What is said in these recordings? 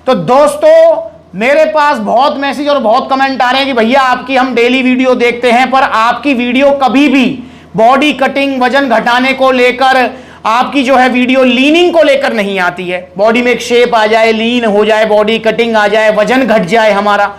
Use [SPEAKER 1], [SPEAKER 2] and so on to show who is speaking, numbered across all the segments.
[SPEAKER 1] तो दोस्तों मेरे पास बहुत मैसेज और बहुत कमेंट आ रहे हैं कि भैया आपकी हम डेली वीडियो देखते हैं, पर आपकी वीडियो कभी भी बॉडी कटिंग, वजन घटाने को लेकर, आपकी जो है वीडियो लीनिंग को लेकर नहीं आती है। बॉडी में एक शेप आ जाए, लीन हो जाए, बॉडी कटिंग आ जाए, वजन घट जाए हमारा।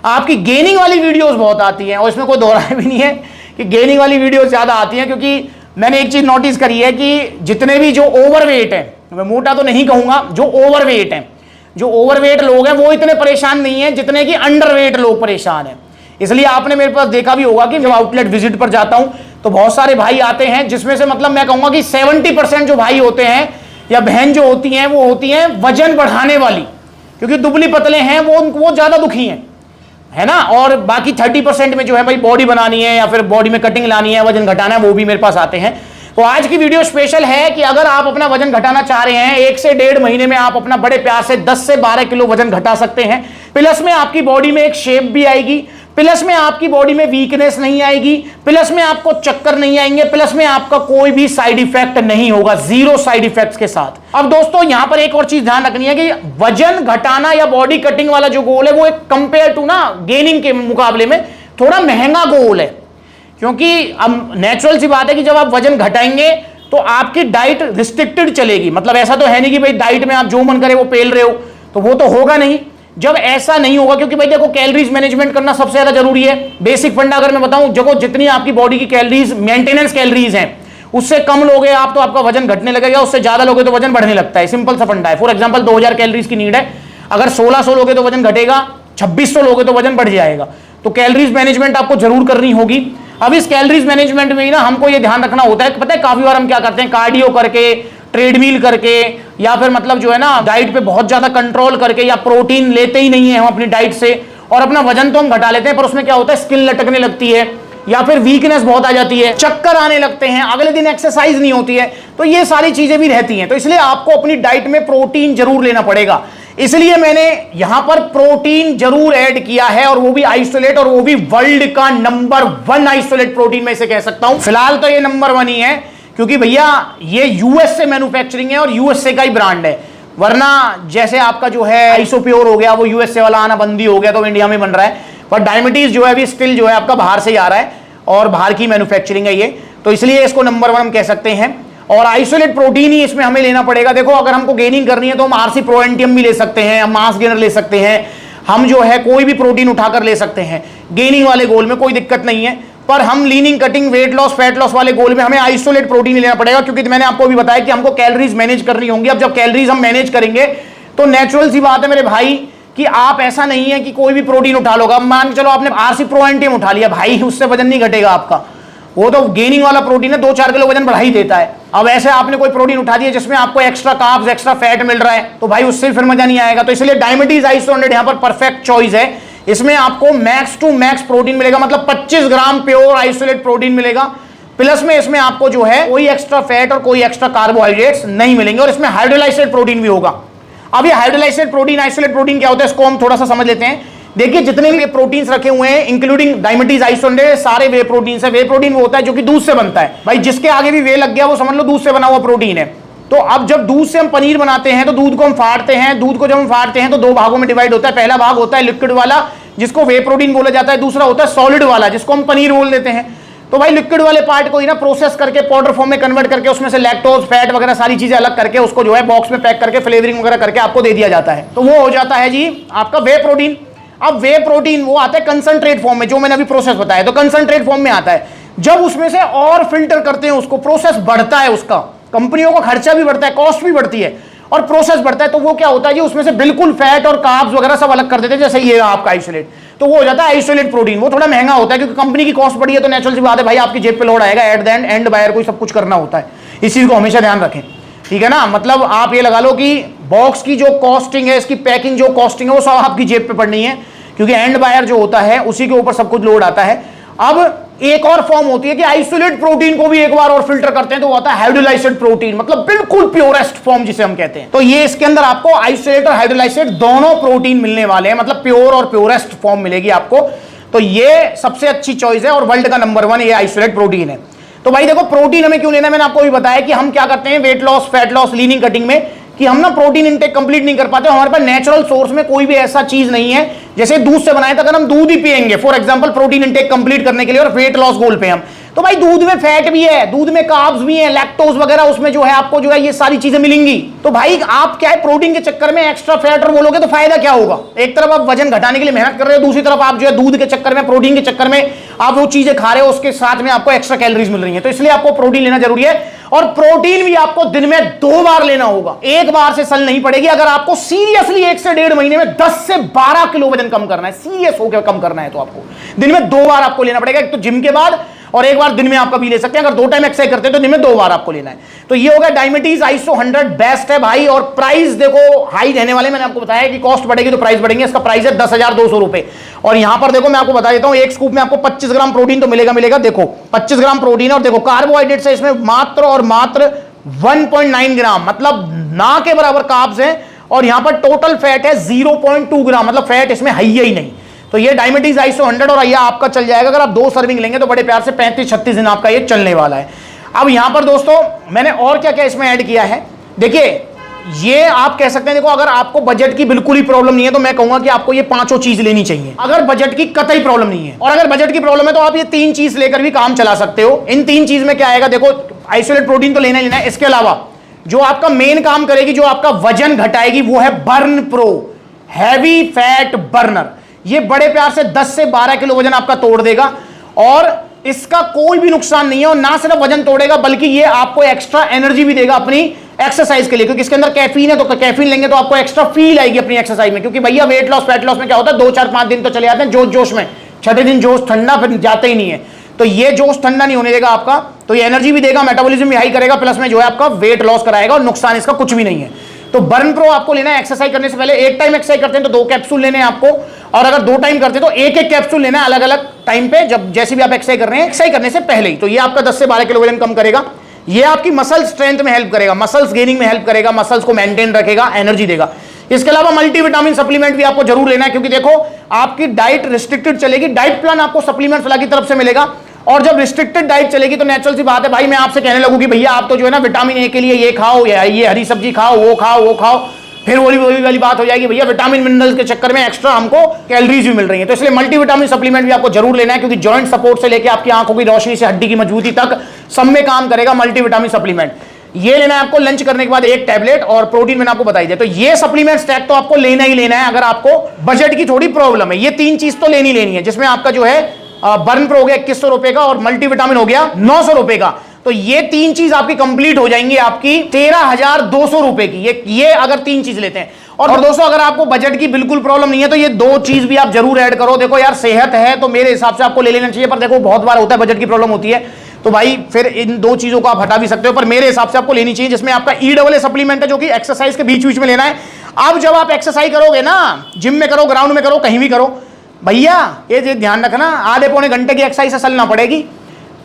[SPEAKER 1] आपकी गेनिंग वाली वीडियोस बहुत आती हैं और इसमें कोई दोहराए भी नहीं है कि गेनिंग वाली वीडियोस ज्यादा आती हैं, क्योंकि मैंने एक चीज नोटिस करी है कि जितने भी जो ओवरवेट है, मैं मोटा तो नहीं कहूंगा, जो ओवरवेट है, जो ओवरवेट लोग हैं वो इतने परेशान नहीं है जितने कि अंडरवेट लोग परेशान हैं। इसलिए आपने मेरे पास देखा भी होगा कि जब आउटलेट विजिट पर जाता हूं तो बहुत सारे भाई आते हैं, जिसमें से मतलब मैं कहूंगा कि 70% जो भाई होते हैं या बहन जो होती हैं वो होती हैं वजन बढ़ाने वाली, क्योंकि दुबली पतले हैं वो ज्यादा दुखी हैं, है ना। और बाकी 30% में जो है भाई बॉडी बनानी है या फिर बॉडी में कटिंग लानी है, वजन घटाना है, वो भी मेरे पास आते हैं। तो आज की वीडियो स्पेशल है कि अगर आप अपना वजन घटाना चाह रहे हैं, 1 से 1.5 महीने में आप अपना बड़े प्यार से 10 से 12 किलो वजन घटा सकते हैं। प्लस में आपकी बॉडी में एक शेप भी आएगी, प्लस में आपकी बॉडी में वीकनेस नहीं आएगी, प्लस में आपको चक्कर नहीं आएंगे, प्लस में आपका कोई भी साइड इफेक्ट नहीं होगा, 0 साइड इफेक्ट्स के साथ। अब दोस्तों यहां पर एक और चीज ध्यान रखनी है कि वजन घटाना या बॉडी कटिंग वाला जो गोल है वो एक कंपेयर टू ना गेनिंग के मुकाबले में थोड़ा महंगा गोल है, क्योंकि अब नेचुरल सी बात है कि जब आप वजन घटाएंगे तो आपकी डाइट रिस्ट्रिक्टेड चलेगी। मतलब ऐसा तो है नहीं कि भाई डाइट में आप जो मन करे वो पेल रहे हो, तो वो तो होगा नहीं। जब ऐसा नहीं होगा, क्योंकि भाई देखो कैलोरीज मैनेजमेंट करना सबसे ज्यादा जरूरी है। बेसिक फंडा अगर मैं बताऊं, देखो जितनी आपकी बॉडी की कैलोरीज, मेंटेनेंस कैलोरीज हैं, उससे कम लोगे आप तो आपका वजन घटने लगेगा, उससे ज्यादा लोगे तो वजन बढ़ने लगता है। सिंपल सा फंडा है। फॉर एग्जांपल 2000 कैलोरीज की नीड है, अगर 1600 लोगे तो वजन घटेगा, 2600 लोगे तो वजन बढ़ जाएगा। तो कैलोरीज मैनेजमेंट आपको जरूर करनी होगी। अब इस कैलोरीज मैनेजमेंट में ही ना हमको ये ध्यान रखना होता है, पता है काफी बार हम क्या करते हैं, कार्डियो करके, ट्रेडमिल करके, या फिर मतलब जो है ना डाइट पे बहुत ज्यादा कंट्रोल करके, या प्रोटीन लेते ही नहीं है हम अपनी डाइट से, और अपना वजन तो हम घटा लेते हैं, पर उसमें क्या होता है, स्किन लटकने लगती है या फिर वीकनेस बहुत आ जाती है, चक्कर आने लगते हैं, अगले दिन एक्सरसाइज नहीं होती है। तो ये सारी चीजें भी रहती हैं। तो इसलिए आपको अपनी डाइट में प्रोटीन जरूर लेना पड़ेगा। इसलिए मैंने यहां पर प्रोटीन जरूर ऐड किया है, और वो भी आइसोलेट, और वो भी वर्ल्ड का नंबर 1 आइसोलेट प्रोटीन में इसे कह सकता हूं। फिलहाल तो ये नंबर 1 ही है, क्योंकि भैया ये यूएस से मैन्युफैक्चरिंग है और यूएसए का ही ब्रांड है। वरना जैसे आपका जो है आइसोप्योर हो गया, वो यूएसए वाला आना बंद ही हो गया, तो इंडिया में बन रहा है। पर डायबिटीज जो है अभी स्टिल जो है आपका बाहर से ही आ रहा है, और बाहर की मैन्युफैक्चरिंग है ये, तो इसलिए इसको नंबर 1 हम कह सकते हैं। और आइसोलेट प्रोटीन ही इसमें हमें लेना पड़ेगा। देखो अगर हमको गेनिंग करनी है तो हम आरसी प्रो एंटियम भी ले सकते हैं, हम मास गेनर ले सकते हैं, हम जो है कोई भी प्रोटीन उठाकर ले सकते हैं। गेनिंग वाले गोल में कोई दिक्कत नहीं है, पर हम leaning, cutting, weight loss, fat loss वाले गोल में हमें आइसोलेट प्रोटीन लेना पड़ेगा, क्योंकि मैंने आपको भी बताया कि हमको कैलोरीज मैनेज करनी होंगी। अब जब कैलोरीज हम मैनेज करेंगे तो नेचुरल सी बात है मेरे भाई कि आप ऐसा नहीं है कि कोई भी प्रोटीन उठा लोगा। मान के चलो आपने आरसी प्रो एंटियम उठा लिया, भाई उससे वजन नहीं घटेगा आपका, वो तो गेनिंग वाला प्रोटीन है, 2-4 किलो वजन बढ़ा ही देता है। अब ऐसे आपने कोई प्रोटीन उठा दिया जिसमें आपको एक्स्ट्रा कार्ब्स, एक्स्ट्रा फैट मिल रहा है, तो भाई उससे फिर मजा नहीं आएगा। तो इसलिए डायबिटीज आइसो 100 यहां पर परफेक्ट चॉइस है। इसमें आपको मैक्स टू मैक्स प्रोटीन मिलेगा, मतलब 25 ग्राम प्योर आइसोलेट प्रोटीन मिलेगा। प्लस में इसमें आपको जो है कोई एक्स्ट्रा फैट और कोई एक्स्ट्रा कार्बोहाइड्रेट्स नहीं मिलेंगे, और इसमें हाइड्रोलाइसेट प्रोटीन भी होगा। अब ये हाइड्रोलाइसेट प्रोटीन, आइसोलेट प्रोटीन क्या होता है, इसको हम थोड़ा सा समझ लेते हैं। देखिए जितने भी प्रोटीन्स रखे हुए हैं इंक्लूडिंग डायबिटीज आइसोलेट, सारे वे प्रोटीन्स है। वे प्रोटीन वो होता है जो कि दूध से बनता है। भाई जिसके आगे भी वे लग गया वो समझ लो दूध से बना हुआ प्रोटीन है। तो अब जब दूध से हम पनीर बनाते हैं तो दूध को हम फाड़ते हैं, दूध को जब हम फाड़ते हैं तो 2 भागों में डिवाइड होता है। पहला भाग होता है लिक्विड वाला जिसको वे प्रोटीन बोला जाता है, दूसरा होता है सॉलिड वाला जिसको हम पनीर बोल देते हैं। तो भाई लिक्विड वाले पार्ट को ही ना प्रोसेस करके पाउडर फॉर्म में कन्वर्ट करके उसमें से लैक्टोज, फैट वगैरह सारी चीजें अलग करके उसको जो है बॉक्स में पैक करके फ्लेवरिंग वगैरह करके आपको दे दिया जाता है। तो वो हो जाता है जी आपका वे प्रोटीन। अब वे प्रोटीन वो आता है कंसंट्रेट फॉर्म में, जो मैंने अभी प्रोसेस बताया, तो कंसंट्रेट फॉर्म में आता है। जब उसमें से और फिल्टर करते हैं उसको, प्रोसेस बढ़ता है उसका, कंपनियों का खर्चा भी बढ़ता है, कॉस्ट भी बढ़ती है और प्रोसेस बढ़ता है, तो वो क्या होता है जी उसमें से बिल्कुल फैट और कार्ब्स वगैरह सब अलग कर देते हैं। जैसे ये आपका आइसोलेट, तो वो हो जाता है आइसोलेट प्रोटीन। वो थोड़ा महंगा होता है क्योंकि कंपनी की कॉस्ट बढ़ी है, तो नेचुरल सी बात है भाई आपकी जेब पे लोड आएगा। एट द एंड बायर को सब कुछ करना होता है, इस चीज को हमेशा ध्यान रखें, ठीक है ना। मतलब आप ये लगा लो कि बॉक्स की जो कॉस्टिंग है, इसकी पैकिंग जो कॉस्टिंग है, वो सब आपकी जेब पे पड़नी है, क्योंकि एंड बायर जो होता है उसी के ऊपर सब कुछ लोड आता है। अब एक और फॉर्म होती है कि आइसोलेट प्रोटीन को भी एक बार और फिल्टर करते हैं, तो वो आता है हाइड्रोलाइसेट प्रोटीन, मतलब बिल्कुल प्योरेस्ट फॉर्म जिसे हम कहते हैं। तो ये इसके अंदर आपको आइसोलेट और हाइड्रोलाइसेट दोनों प्रोटीन मिलने वाले हैं, मतलब प्योर और प्योरेस्ट फॉर्म मिलेगी आपको। तो ये सबसे अच्छी चॉइस है और वर्ल्ड का नंबर 1 ये आइसोलेट प्रोटीन है। तो भाई देखो प्रोटीन हमें क्यों लेना है, मैंने आपको भी बताया कि हम क्या करते हैं weight loss, fat loss, leaning, cutting में कि हम ना प्रोटीन इंटेक कंप्लीट नहीं कर पाते, हमारे पास नेचुरल सोर्स में कोई भी ऐसा चीज नहीं है, जैसे दूध से बनाए, तो अगर हम दूध ही पिएंगे for example protein intake complete करने के लिए और वेट लॉस गोल पे हम, तो भाई दूध में फैट भी है, दूध में कार्ब्स भी है, लैक्टोज वगैरह उसमें जो है आपको जो है ये सारी चीजें मिलेंगी। तो भाई आप क्या है प्रोटीन के चक्कर में एक्स्ट्रा फैट और बोलोगे तो फायदा क्या होगा? एक तरफ आप वजन घटाने के लिए मेहनत कर रहे हो, दूसरी तरफ आप जो है दूध के चक्कर में, प्रोटीन के चक्कर में आप वो चीजें खा रहे हो, उसके साथ में आपको एक्स्ट्रा कैलोरीज मिल रही है। तो इसलिए आपको प्रोटीन लेना जरूरी है, और प्रोटीन भी आपको दिन में 2 बार लेना होगा, एक बार से सल नहीं पड़ेगी। अगर आपको सीरियसली 1 से 1.5 महीने में 10 से 12 किलो वजन कम करना है, सीरियस होकर कम करना है, तो आपको दिन में 2 बार आपको लेना पड़ेगा, एक तो जिम के बाद और एक बार दिन में आप कभी ले सकते हैं। अगर 2 टाइम एक्सरसाइज करते हैं तो दिन में 2 बार आपको लेना है। तो ये होगा डायबिटीज आइसो 100 बेस्ट है भाई। और प्राइस देखो हाई रहने वाले, मैंने आपको बताया कि कॉस्ट बढ़ेगी तो प्राइस बढ़ेंगे। इसका प्राइस है 10,200 रुपए। और यहां पर देखो मैं आपको बता देता हूं, एक स्कूप में आपको 25 ग्राम प्रोटीन तो मिलेगा। देखो 25 ग्राम प्रोटीन, और देखो कार्बोहाइड्रेट है इसमें मात्र और मात्र 1.9 ग्राम, मतलब ना के बराबर कार्ब्स हैं। और यहां पर टोटल फैट है 0.2 ग्राम, मतलब फैट इसमें है ही नहीं। तो ये डायबिटीज आइसो 100 और ये आपका चल जाएगा। अगर आप 2 सर्विंग लेंगे तो बड़े प्यार से 35-36 दिन आपका ये चलने वाला है। अब यहां पर दोस्तों मैंने और क्या क्या इसमें ऐड किया है, देखिए ये आप कह सकते हैं, देखो अगर आपको बजट की बिल्कुल ही प्रॉब्लम नहीं है तो मैं कहूंगा कि आपको ये 5 चीज लेनी चाहिए, अगर बजट की कतई प्रॉब्लम नहीं है। और अगर बजट की प्रॉब्लम है तो आप ये 3 चीज लेकर भी काम चला सकते हो। इन 3 चीज में क्या आएगा, देखो आइसोलेट प्रोटीन तो लेना ही लेना है, इसके अलावा जो आपका मेन काम करेगी, जो आपका वजन घटाएगी, वो है burn pro heavy fat burner. ये बड़े प्यार से 10 से 12 किलो वजन आपका तोड़ देगा, और इसका कोई भी नुकसान नहीं है। और ना सिर्फ वजन तोड़ेगा बल्कि ये आपको एक्स्ट्रा एनर्जी भी देगा अपनी एक्सरसाइज के लिए, क्योंकि इसके अंदर कैफीन है। तो कैफीन लेंगे तो आपको एक्स्ट्रा फील आएगी अपनी एक्सरसाइज में, क्योंकि भैया वेट लॉस फैट लॉस में क्या होता है, 2, 4, 5 दिन तो चले जाते हैं जोश में, 6ठे दिन जोश ठंडा, फिर जाते ही नहीं है। तो ये जोश ठंडा नहीं होने देगा आपका, तो ये एनर्जी भी देगा, मेटाबॉलिज्म भी हाई करेगा, प्लस में जो है आपका वेट लॉस कराएगा, और नुकसान इसका कुछ भी नहीं है। तो बर्न प्रो आपको लेना है एक्सरसाइज करने से पहले। एक टाइम एक्सरसाइज करते हैं तो 2 कैप्सूल लेने हैं आपको, और अगर 2 टाइम करते हैं तो एक कैप्सूल लेना है अलग अलग टाइम पे, जब जैसे भी आप एक्सरसाइज कर रहे हैं, एक्सरसाइज करने से पहले ही। तो ये आपका 10 से 12 किलो वजन कम करेगा। ये आपकी मसल स्ट्रेंथ में हेल्प करेगा, मसल्स गेनिंग में हेल्प करेगा, मसल्स को मेंटेन रखेगा, एनर्जी देगा। इसके अलावा मल्टीविटामिन सप्लीमेंट भी आपको जरूर लेना है, क्योंकि देखो आपकी डाइट रिस्ट्रिक्टेड चलेगी, डाइट प्लान आपको सप्लीमेंट्स वाला की तरफ से मिलेगा। और जब रिस्ट्रिक्टेड डाइट चलेगी तो नेचुरल सी बात है भाई, मैं आपसे कहने लगूं कि भैया आप तो जो है ना विटामिन ए के लिए ये खाओ, ये हरी सब्जी खाओ, वो खाओ, फिर वही वाली बात हो जाएगी, भैया विटामिन मिनरल्स के चक्कर में एक्स्ट्रा हमको कैलोरीज भी मिल रही है। तो इसलिए मल्टीविटामिन सप्लीमेंट भी आपको जरूर लेना है, क्योंकि जॉइंट सपोर्ट से लेकर आपकी आंखों की रोशनी से हड्डी की मजबूती तक सब में काम करेगा मल्टीविटामिन सप्लीमेंट। ये लेना है आपको लंच करने के बाद 1 टैबलेट, और प्रोटीन मैंने आपको बताई दिया। तो ये सप्लीमेंट स्टैक तो आपको लेना ही लेना है अगर आपको बजट की थोड़ी प्रॉब्लम है। ये 3 चीज तो लेनी है, जिसमें आपका जो है बर्न प्रो हो गया 2100 रुपए का, और मल्टीविटामिन हो गया 900 रुपए का। तो ये 3 चीज आपकी कंप्लीट हो जाएंगी आपकी 13,200 रुपए की, ये अगर 3 चीज लेते हैं। और दोस्तों अगर आपको बजट की बिल्कुल प्रॉब्लम नहीं है तो ये 2 चीज भी आप जरूर ऐड करो। देखो यार सेहत है तो मेरे हिसाब से आपको ले लेना चाहिए, पर देखो बहुत बार होता है बजट की प्रॉब्लम होती है, तो भाई फिर इन 2 चीजों को आप हटा भी सकते हो, पर मेरे हिसाब से आपको लेनी चाहिए, जिसमें आपका EAA सप्लीमेंट है, जो कि एक्सरसाइज के बीच में लेना है। अब जब आप एक्सरसाइज करोगे ना, जिम में करो, ग्राउंड में करो, कहीं भी करो, भैया ये ध्यान रखना, आधे पौने घंटे की एक्सरसाइज से चलना पड़ेगी,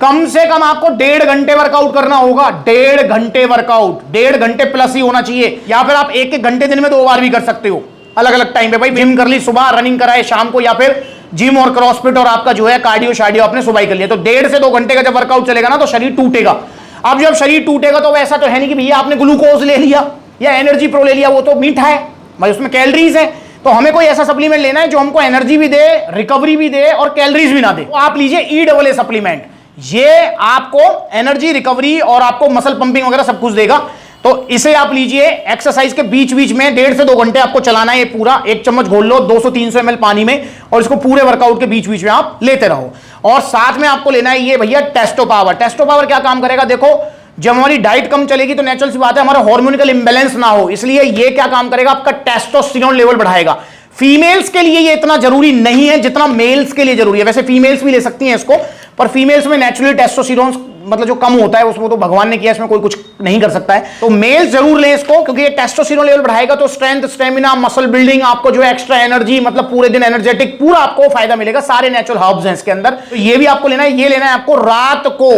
[SPEAKER 1] कम से कम आपको 1.5 घंटे वर्कआउट करना होगा। 1.5 घंटे वर्कआउट, 1.5 घंटे प्लस ही होना चाहिए, या फिर आप 1 घंटे दिन में 2 बार भी कर सकते हो, अलग अलग टाइम पे। भाई जिम कर ली सुबह, रनिंग कराए शाम को, या फिर जिम और क्रॉसफिट और आपका जो है कार्डियो शार्डियो आपने सुबह ही कर लिया। तो 1.5 से 2 घंटे का जब वर्कआउट चलेगा ना तो शरीर टूटेगा। अब जब शरीर टूटेगा तो ऐसा तो है नहीं कि भैया आपने ग्लूकोज ले लिया या एनर्जी प्रो ले लिया, वो तो मीठा है भाई, उसमें कैलोरीज है। तो हमें कोई ऐसा सप्लीमेंट लेना है जो हमको एनर्जी भी दे, रिकवरी भी दे और कैलोरीज भी ना दे। तो आप लीजिए EAA सप्लीमेंट, ये आपको एनर्जी, रिकवरी और आपको मसल पंपिंग वगैरह सब कुछ देगा। तो इसे आप लीजिए, एक्सरसाइज के बीच बीच में 1.5 से 2 घंटे आपको चलाना है। ये पूरा 1 चम्मच घोल लो 200-300 ml पानी में, और इसको पूरे वर्कआउट के बीच बीच में आप लेते रहो। और साथ में आपको लेना है ये भैया टेस्टो पावर। टेस्टो पावर क्या काम करेगा, देखो जब हमारी डाइट कम चलेगी तो नेचुरल सी बात है हमारा हार्मोनिकल इंबैलेंस ना हो, इसलिए ये क्या काम करेगा, आपका टेस्टोस्टेरोन लेवल बढ़ाएगा। फीमेल्स के लिए ये इतना जरूरी नहीं है जितना मेल्स के लिए जरूरी है। वैसे फीमेल्स भी ले सकती हैं इसको, पर फीमेल्स में नेचुरली टेस्टोस्टेरोन मतलब जो कम होता है उसमें तो भगवान ने किया, इसमें कोई कुछ नहीं कर सकता है। तो मेल्स जरूर लें इसको, क्योंकि ये टेस्टोस्टेरोन लेवल बढ़ाएगा तो स्ट्रेंथ, स्टेमिना, मसल बिल्डिंग, आपको जो एक्स्ट्रा एनर्जी, मतलब पूरे दिन एनर्जेटिक, पूरा आपको फायदा मिलेगा। सारे नेचुरल हर्ब्स हैं इसके अंदर, तो ये भी आपको लेना है। ये लेना है आपको रात को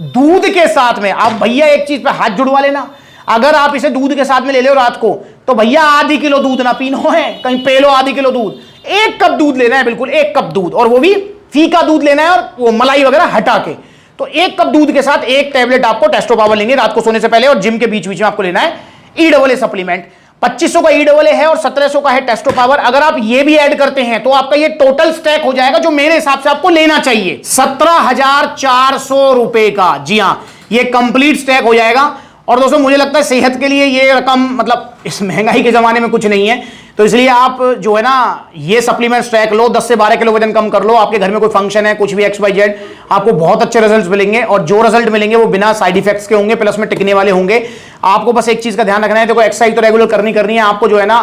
[SPEAKER 1] दूध के साथ में। आप भैया एक चीज पे हाथ जुड़वा लेना, अगर आप इसे दूध के साथ में ले लो रात को, तो भैया आधी किलो दूध ना पीनो है, कहीं पे लो आधी किलो दूध, 1 कप दूध लेना है, बिल्कुल 1 कप दूध, और वो भी फीका दूध लेना है, और वो मलाई वगैरह हटा के। तो 1 कप दूध के साथ 1 टैबलेट आपको टेस्टो पावर लेंगे रात को सोने से पहले, और जिम के बीच बीच में आपको लेना है ई डबल ए सप्लीमेंट 2500 का ई डबल ए है और 1700 का है टेस्टो पावर। अगर आप ये भी ऐड करते हैं तो आपका ये टोटल स्टैक हो जाएगा जो मेरे हिसाब से आपको लेना चाहिए 17,400 रुपए का। जी हां, ये कंप्लीट स्टैक हो जाएगा। और दोस्तों मुझे लगता है सेहत के लिए ये रकम मतलब इस महंगाई के जमाने में कुछ नहीं है, तो इसलिए आप जो है ना ये सप्लीमेंट स्टैक लो, 10 से 12 किलो वजन कम कर लो। आपके घर में कोई फंक्शन है, कुछ भी XYZ, आपको बहुत अच्छे रिजल्ट्स मिलेंगे। और जो रिजल्ट मिलेंगे वो बिना साइड इफेक्ट्स के होंगे, प्लस में टिकने वाले होंगे। आपको बस एक चीज का ध्यान रखना है, देखो एक्सरसाइज तो रेगुलर करनी है, आपको जो है ना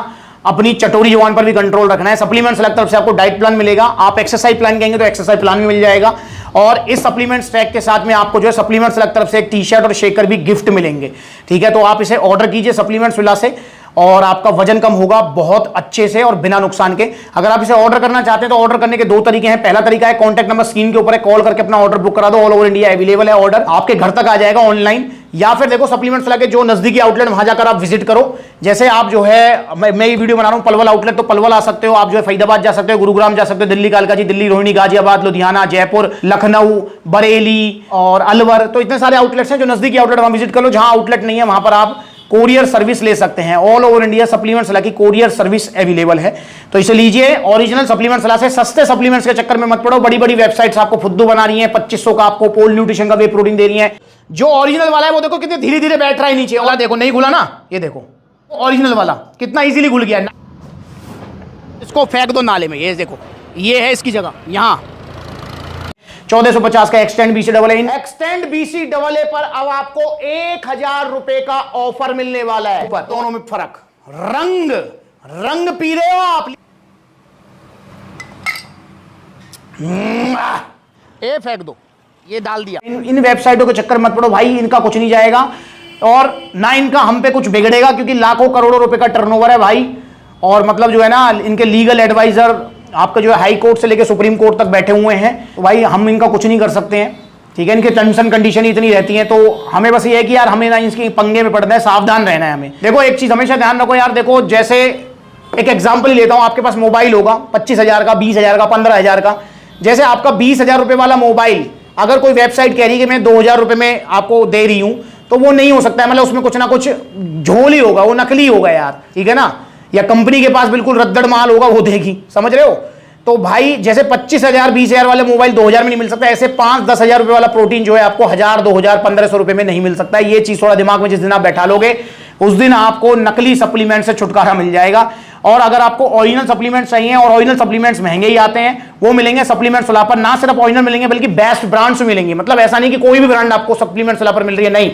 [SPEAKER 1] अपनी चटोरी जुबान पर भी कंट्रोल रखना है। सप्लीमेंट्स अलग तरफ से आपको डाइट प्लान मिलेगा, आप एक्सरसाइज प्लान कहेंगे तो एक्सरसाइज प्लान भी मिल जाएगा। और इस सप्लीमेंट स्टैक के साथ में आपको जो है सप्लीमेंट्स अलग तरफ से एक टी शर्ट और शेकर भी गिफ्ट मिलेंगे। ठीक है, तो आप इसे ऑर्डर कीजिए सप्लीमेंट्स विला से और आपका वजन कम होगा बहुत अच्छे से और बिना नुकसान के। अगर आप इसे ऑर्डर करना चाहते हैं तो ऑर्डर करने के 2 तरीके हैं। पहला तरीका है कॉन्टैक्ट नंबर स्क्रीन के ऊपर है, कॉल करके अपना ऑर्डर बुक करा दो। ऑल ओवर इंडिया अवेलेबल है, ऑर्डर आपके घर तक आ जाएगा ऑनलाइन। या फिर देखो सप्लीमेंट्स लगे जो नजदीकी आउटलेट वहां जाकर आप विजिट करो। जैसे आप जो है मैं ये वीडियो बना रहा हूं पलवल आउटलेट, तो पलवल आ सकते हो, आप जो है फरीदाबाद जा सकते हो, गुरुग्राम जा सकते हो, दिल्ली कालकाजी, दिल्ली रोहिणी, गाजियाबाद, लुधियाना, जयपुर, लखनऊ, बरेली और अलवर, तो इतने सारे आउटलेट्स हैं जो नजदीकी आउटलेट वहां विजिट कर लो। जहां आउटलेट नहीं है वहां पर आप कोरियर सर्विस ले सकते हैं। ऑल ओवर इंडिया सप्लीमेंट्स सलाह की कोरियर सर्विस अवेलेबल है, तो इसे लीजिए। ओरिजिनल सप्लीमेंट्स सलाह से सस्ते सप्लीमेंट्स के चक्कर में मत पड़ो। बड़ी बड़ी वेबसाइट्स आपको फुद्दू बना रही हैं, 2500 का आपको पोल न्यूट्रिशन का वे प्रोटीन दे रही है। जो ओरिजिनल वाला है वो देखो कितने धीरे धीरे बैठ रहा है नीचे वाला, देखो नहीं घुला ना, ये देखो ओरिजिनल वाला कितना इजीली घुल गया। इसको फेंक दो नाले में, ये देखो ये है इसकी जगह यहां। 1450 का extend BC double A, extend BC double A पर अब आपको 1000 रुपए का ऑफर मिलने वाला है। दोनों में फर्क, रंग पी रहे हो आप, ये फेंक दो, ये डाल दिया। इन वेबसाइटों के चक्कर मत पड़ो भाई, इनका कुछ नहीं जाएगा और ना इनका हम पे कुछ बिगड़ेगा, क्योंकि लाखों करोड़ों रुपए का टर्नओवर है भाई। और मतलब जो है ना इनके लीगल एडवाइजर आपका जो है हाई कोर्ट से लेकर सुप्रीम कोर्ट तक बैठे हुए हैं, तो भाई हम इनका कुछ नहीं कर सकते हैं। ठीक है, इनके टर्म्स एंड कंडीशन इतनी रहती हैं, तो हमें बस ये है कि यार हमें ना इसके पंगे में पड़ना है, सावधान रहना है हमें। देखो एक चीज हमेशा ध्यान रखो यार, देखो जैसे एक एग्जाम्पल लेता हूं, आपके पास मोबाइल होगा 25,000 का, 20,000 का, 15,000 का। जैसे आपका 20,000 रुपए वाला मोबाइल अगर कोई वेबसाइट कह रही है कि मैं 2,000 रुपए में आपको दे रही हूं, तो वो नहीं हो सकता है, मतलब उसमें कुछ ना कुछ झोल ही होगा, वो नकली होगा यार। ठीक है ना, या कंपनी के पास बिल्कुल रद्दड़ माल होगा वो देगी, समझ रहे हो। तो भाई जैसे 25,000 20,000 वाले मोबाइल 2,000 में नहीं मिल सकता, ऐसे 5-10 हजार रुपए वाला प्रोटीन जो है आपको 1,000 2,000 1,500 रुपए में नहीं मिल सकता है। ये चीज थोड़ा दिमाग में जिस दिन आप बैठा लोगे उस दिन आपको नकली सप्लीमेंट से छुटकारा मिल जाएगा। और अगर आपको ओरिजिनल सप्लीमेंट्स चाहिए, और ओरिजिनल सप्लीमेंट्स महंगे ही आते हैं, वो मिलेंगे सप्लीमेंट्स वाला पर। ना सिर्फ ओरिजिनल मिलेंगे बल्कि बेस्ट ब्रांड्स मिलेंगे। मतलब ऐसा नहीं कि कोई भी ब्रांड आपको सप्लीमेंट्स वाला पर मिल रही है, नहीं,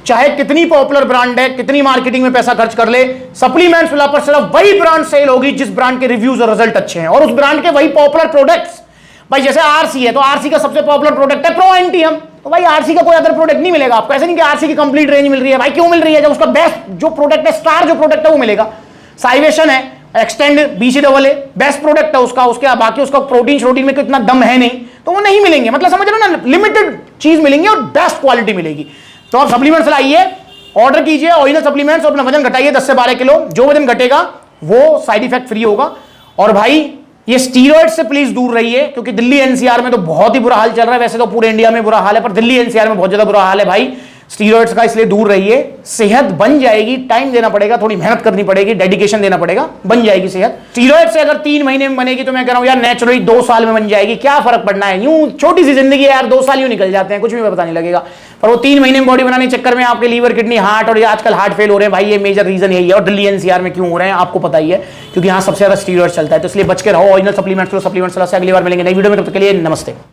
[SPEAKER 1] चाहे कितनी पॉपुलर ब्रांड है, कितनी मार्केटिंग में पैसा खर्च कर ले, सप्लीमेंट्स वाला पर सिर्फ वही ब्रांड सेल होगी जिस ब्रांड के रिव्यूज और रिजल्ट अच्छे हैं, और उस ब्रांड के वही पॉपुलर प्रोडक्ट्स। भाई जैसे आरसी है तो आरसी का सबसे पॉपुलर प्रोडक्ट है प्रो एंटियम, तो भाई आरसी का कोई अदर प्रोडक्ट नहीं मिलेगा आपको। ऐसे नहीं कि आरसी की कंप्लीट रेंज मिल रही है, भाई क्यों मिल रही है, जब उसका बेस्ट जो प्रोडक्ट है, स्टार जो प्रोडक्ट है वो मिलेगा। साइवेशन है, extend BC double A best product है उसका, उसके बाकी उसका प्रोटीन में कितना दम है नहीं, तो वो नहीं मिलेंगे। मतलब समझ रहे हो ना, लिमिटेड चीज मिलेंगी और बेस्ट क्वालिटी मिलेगी। तो आप सप्लीमेंट्स लाइए, ऑर्डर कीजिए ओरिजिनल सप्लीमेंट्स, अपना वजन घटाइए 10 से 12 किलो। जो वजन घटेगा वो साइड इफेक्ट फ्री होगा। और भाई ये स्टीरॉइड से प्लीज दूर रहिए, क्योंकि दिल्ली एनसीआर में तो बहुत ही बुरा हाल चल रहा है। वैसे तो पूरे इंडिया में बुरा हाल है, पर दिल्ली एनसीआर में बहुत ज्यादा बुरा हाल है भाई स्टीरॉइड्स का, इसलिए दूर रहिए। सेहत बन जाएगी, टाइम देना पड़ेगा, थोड़ी मेहनत करनी पड़ेगी, डेडिकेशन देना पड़ेगा, बन जाएगी सेहत। स्टीरॉइड से अगर 3 महीने में बनेगी तो मैं कह रहा हूं यार नेचुरली 2 साल में बन जाएगी। क्या फर्क पड़ना है, यूं छोटी सी जिंदगी है यार, 2 साल यूं निकल जाते हैं, कुछ भी पता नहीं लगेगा। पर वो 3 महीने में बॉडी बनाने के चक्कर में आपके लीवर, किडनी, हार्ट, और आजकल हार्ट फेल हो रहे हैं भाई, ये मेजर रीजन यही है। और दिल्ली एनसीआर में क्यों हो रहे हैं आपको पता ही है, क्योंकि यहाँ सबसे ज्यादा स्टीरॉइड चलता है। तो इसलिए बच के रहो, ओरिजिनल सप्लीमेंट्स से। अगली बार मिलेंगे नई वीडियो में, तब तक के लिए नमस्ते।